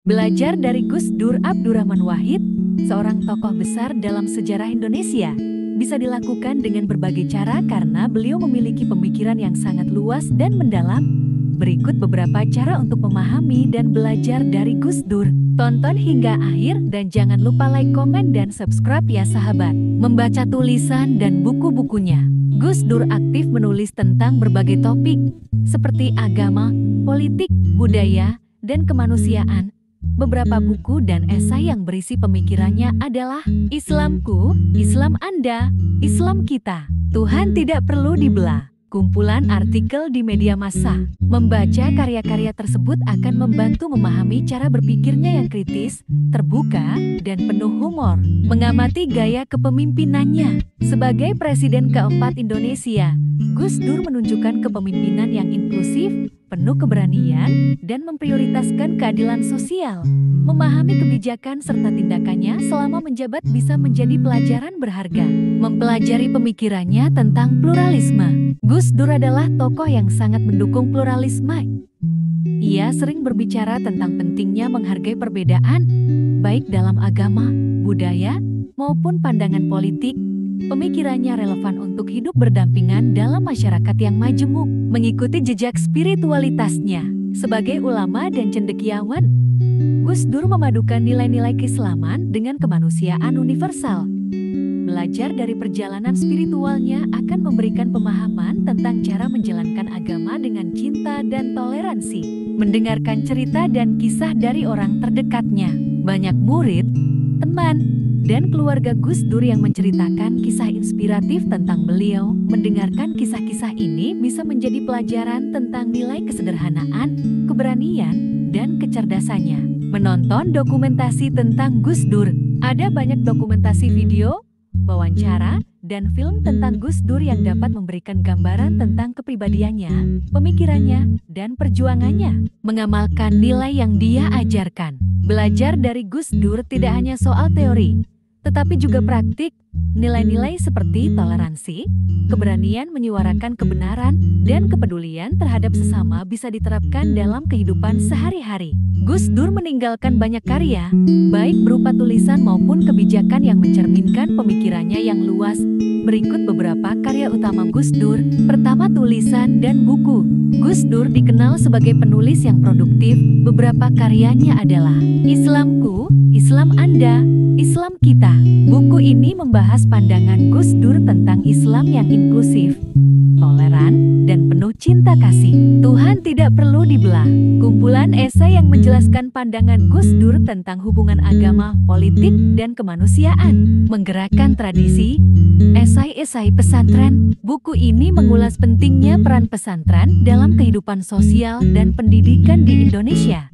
Belajar dari Gus Dur Abdurrahman Wahid, seorang tokoh besar dalam sejarah Indonesia, bisa dilakukan dengan berbagai cara karena beliau memiliki pemikiran yang sangat luas dan mendalam. Berikut beberapa cara untuk memahami dan belajar dari Gus Dur. Tonton hingga akhir dan jangan lupa like, komen, dan subscribe ya sahabat. Membaca tulisan dan buku-bukunya. Gus Dur aktif menulis tentang berbagai topik, seperti agama, politik, budaya, dan kemanusiaan. Beberapa buku dan esai yang berisi pemikirannya adalah Islamku, Islam Anda, Islam Kita, Tuhan Tidak Perlu Dibelah. Kumpulan artikel di media massa. Membaca karya-karya tersebut akan membantu memahami cara berpikirnya yang kritis, terbuka, dan penuh humor. Mengamati gaya kepemimpinannya. Sebagai Presiden keempat Indonesia, Gus Dur menunjukkan kepemimpinan yang inklusif, penuh keberanian, dan memprioritaskan keadilan sosial. Memahami kebijakan serta tindakannya selama menjabat bisa menjadi pelajaran berharga. Mempelajari pemikirannya tentang pluralisme. Gus Dur adalah tokoh yang sangat mendukung pluralisme. Ia sering berbicara tentang pentingnya menghargai perbedaan, baik dalam agama, budaya, maupun pandangan politik. Pemikirannya relevan untuk hidup berdampingan dalam masyarakat yang majemuk. Mengikuti jejak spiritualitasnya sebagai ulama dan cendekiawan, Gus Dur memadukan nilai-nilai keislaman dengan kemanusiaan universal. Belajar dari perjalanan spiritualnya akan memberikan pemahaman tentang cara menjalankan agama dengan cinta dan toleransi. Mendengarkan cerita dan kisah dari orang terdekatnya. Banyak murid, teman, dan keluarga Gus Dur yang menceritakan kisah inspiratif tentang beliau. Mendengarkan kisah-kisah ini bisa menjadi pelajaran tentang nilai kesederhanaan, keberanian, dan kecerdasannya. Menonton dokumentasi tentang Gus Dur. Ada banyak dokumentasi video, wawancara, dan film tentang Gus Dur yang dapat memberikan gambaran tentang kepribadiannya, pemikirannya, dan perjuangannya. Mengamalkan nilai yang dia ajarkan. Belajar dari Gus Dur tidak hanya soal teori, tetapi juga praktik. Nilai-nilai seperti toleransi, keberanian menyuarakan kebenaran, dan kepedulian terhadap sesama bisa diterapkan dalam kehidupan sehari-hari. Gus Dur meninggalkan banyak karya, baik berupa tulisan maupun kebijakan yang mencerminkan pemikirannya yang luas. Berikut beberapa karya utama Gus Dur. Pertama, tulisan dan buku. Gus Dur dikenal sebagai penulis yang produktif. Beberapa karyanya adalah Islamku, Islam Anda, Islam Kita. Buku ini membahas pandangan Gus Dur tentang Islam yang inklusif, toleran, dan penuh cinta kasih. Tuhan Tidak Perlu Dibelah. Kumpulan esai yang menjelaskan pandangan Gus Dur tentang hubungan agama, politik, dan kemanusiaan. Menggerakkan tradisi. Esai-esai pesantren. Buku ini mengulas pentingnya peran pesantren dalam kehidupan sosial dan pendidikan di Indonesia.